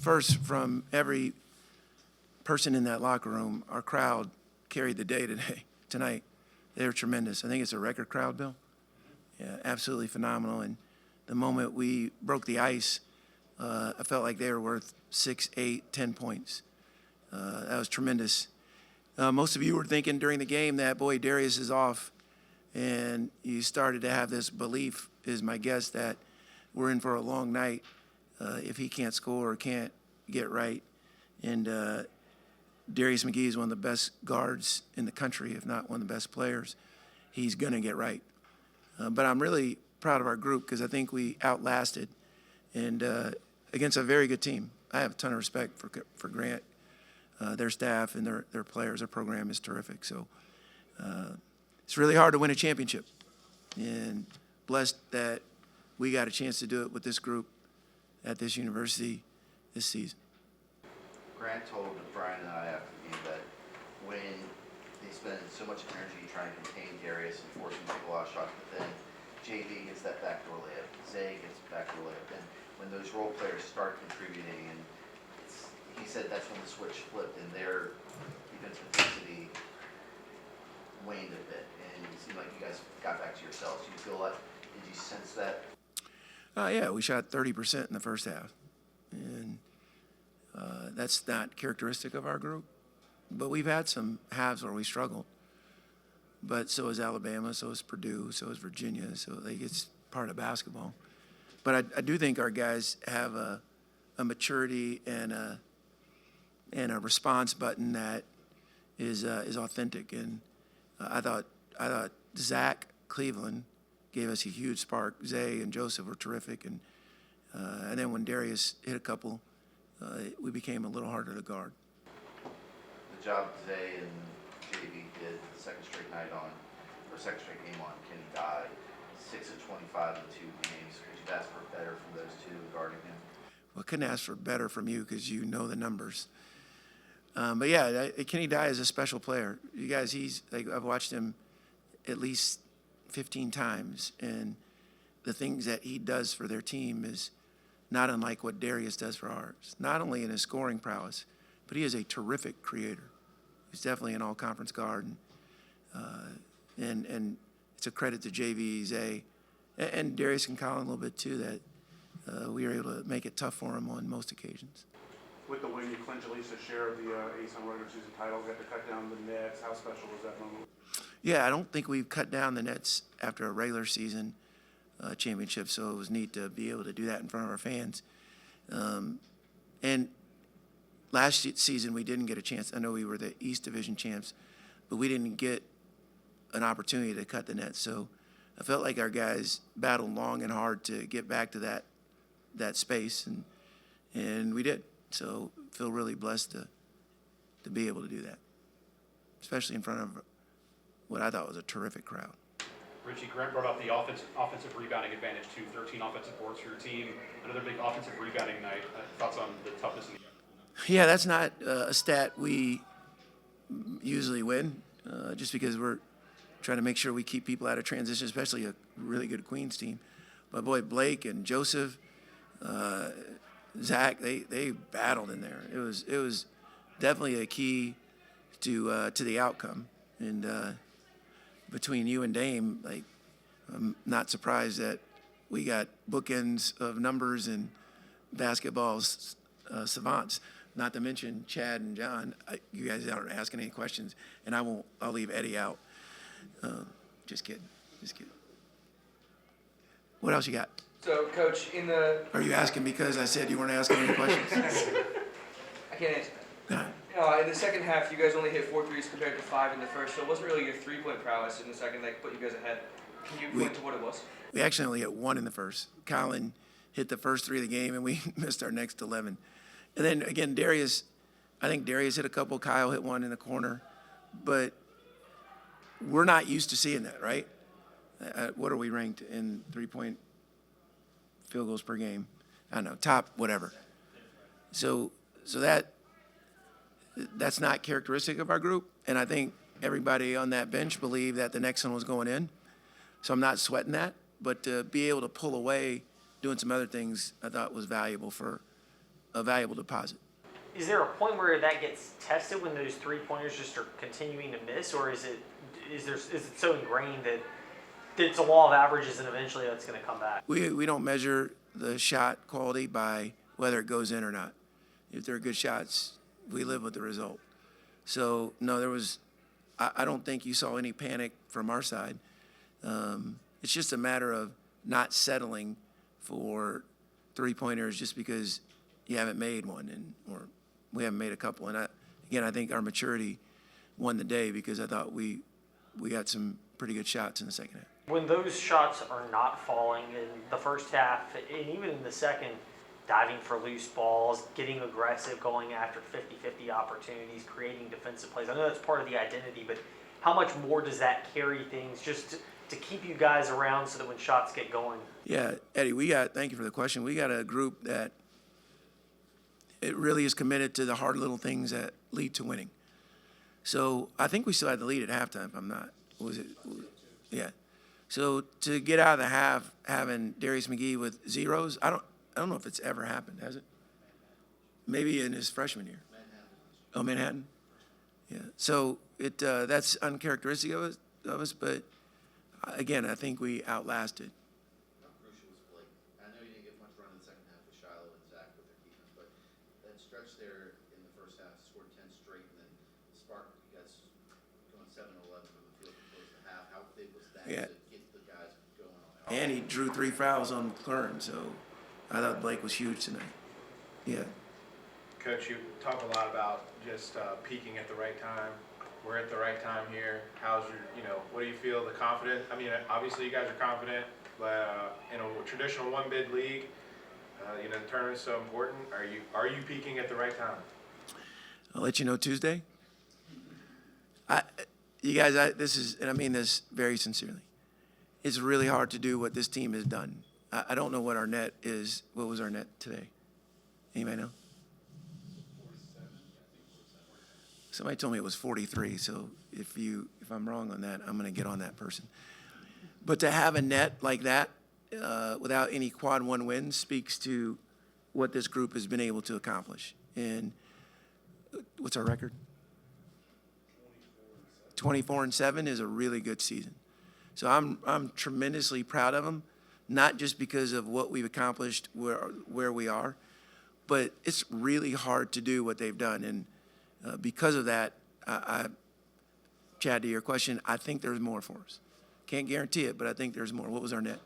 first, from every person in that locker room, our crowd carried the day tonight. They were tremendous. I think it's a record crowd, Bill. Yeah, absolutely phenomenal. And the moment we broke the ice, I felt like they were worth 6, 8, 10 points. That was tremendous. Most of you were thinking during the game that, boy, Darius is off. And you started to have this belief, is my guess, that we're in for a long night if he can't score or can't get right. And Darius McKay is one of the best guards in the country, if not one of the best players. He's going to get right. But I'm really proud of our group because I think we outlasted and against a very good team. I have a ton of respect for Grant, their staff, and their players. Their program is terrific. So it's really hard to win a championship, and blessed that we got a chance to do it with this group at this university this season. Grant told Brian and I after the game that when they spend so much energy trying to contain Darius and forcing him to take a lot of shots, but then JV gets that backdoor layup, Zay gets backdoor layup, and when those role players start contributing, and he said that's when the switch flipped and their defensive intensity waned a bit, and it seemed like you guys got back to yourselves. Do you feel like, did you sense that? Yeah, we shot 30% in the first half, and that's not characteristic of our group. But we've had some halves where we struggled. But so is Alabama, so is Purdue, so is Virginia. So it's part of basketball. But I do think our guys have a maturity and a response button that is authentic. And I thought Zach Cleveland gave us a huge spark. Zay and Joseph were terrific, and then when Darius hit a couple, we became a little harder to guard. The job Zay and JV did the second straight game on Kenny Dye, 6 of 25 in 2 games. Could you ask for better from those two guarding him? Well, I couldn't ask for better from you because you know the numbers. But yeah, Kenny Dye is a special player. You guys, I've watched him at least 15 times, and the things that he does for their team is not unlike what Darius does for ours. Not only in his scoring prowess, but he is a terrific creator. He's definitely an all-conference guard, and it's a credit to JV, Zay, and Darius and Colin a little bit too, that we were able to make it tough for him on most occasions. With the win, you clinched at least a share of the ASUN regular season title. You got to cut down the nets. How special was that moment? Yeah, I don't think we've cut down the nets after a regular season championship, so it was neat to be able to do that in front of our fans. And last season we didn't get a chance. I know we were the East Division champs, but we didn't get an opportunity to cut the nets. So I felt like our guys battled long and hard to get back to that space, and we did. So I feel really blessed to be able to do that, especially in front of what I thought was a terrific crowd. Ritchie, Grant brought up the offensive rebounding advantage to 13 offensive boards for your team. Another big offensive rebounding night. Thoughts on the toughness in the Yeah, that's not a stat we usually win, just because we're trying to make sure we keep people out of transition, especially a really good Queens team. But boy, Blake and Joseph, Zach, they battled in there. It was definitely a key to the outcome. And between you and Dame, I'm not surprised that we got bookends of numbers and basketball savants. Not to mention Chad and John. You guys aren't asking any questions, and I'll leave Eddie out. Just kidding. What else you got? So, Coach, Are you asking because I said you weren't asking any questions? I can't answer that. No. In the second half, you guys only hit 4 threes compared to 5 in the first, so it wasn't really your three-point prowess in the second that put you guys ahead. Can you point to what it was? We actually only hit 1 in the first. Colin hit the first 3 of the game, and we missed our next 11. And then, again, I think Darius hit a couple. Kyle hit 1 in the corner. But we're not used to seeing that, right? What are we ranked in three-point field goals per game? I don't know, top whatever. So that's not characteristic of our group, and I think everybody on that bench believed that the next one was going in. So I'm not sweating that, but to be able to pull away doing some other things I thought was valuable for a valuable deposit. Is there a point where that gets tested when those 3-pointers just are continuing to miss, or is it so ingrained that it's a law of averages and eventually that's going to come back? We don't measure the shot quality by whether it goes in or not. If they're good shots, we live with the result. So, no, I don't think you saw any panic from our side. It's just a matter of not settling for 3-pointers just because you haven't made one, or we haven't made a couple. And I think our maturity won the day because I thought we got some pretty good shots in the second half. When those shots are not falling in the first half, and even in the second, diving for loose balls, getting aggressive, going after 50-50 opportunities, creating defensive plays. I know that's part of the identity, but how much more does that carry things just to keep you guys around so that when shots get going? Yeah, Eddie, thank you for the question. We got a group that it really is committed to the hard little things that lead to winning. So I think we still had the lead at halftime, if I'm not. Was it? Yeah. So to get out of the half having Darius McGee with zeros, I don't know if it's ever happened, has it? Maybe in his freshman year. Oh, Manhattan? Yeah. So that's uncharacteristic of us, but again, I think we outlasted. How crucial was Blake? I know you didn't get much run in the second half with Shiloh and Zach with their defense, but that stretch there in the first half, scored 10 straight, and then sparked you guys going 7-11 from the field to close the half. How big was that Yeah. to get the guys going on that? And he drew 3 fouls on McLaurin, so I thought Blake was huge tonight. Yeah. Coach, you talk a lot about just peaking at the right time. We're at the right time here. How's what do you feel, the confidence? I mean, obviously you guys are confident, but in a traditional one-bid league, the tournament's so important. Are you peaking at the right time? I'll let you know Tuesday. You guys, and I mean this very sincerely. It's really hard to do what this team has done. I don't know what our net is. What was our net today? Anybody know? Somebody told me it was 43, so if I'm wrong on that, I'm going to get on that person. But to have a net like that without any quad 1 wins speaks to what this group has been able to accomplish. And what's our record? 24-7 is a really good season. So I'm tremendously proud of them, not just because of what we've accomplished where we are, but it's really hard to do what they've done. And because of that, Chad, to your question, I think there's more for us. Can't guarantee it, but I think there's more. What was our net?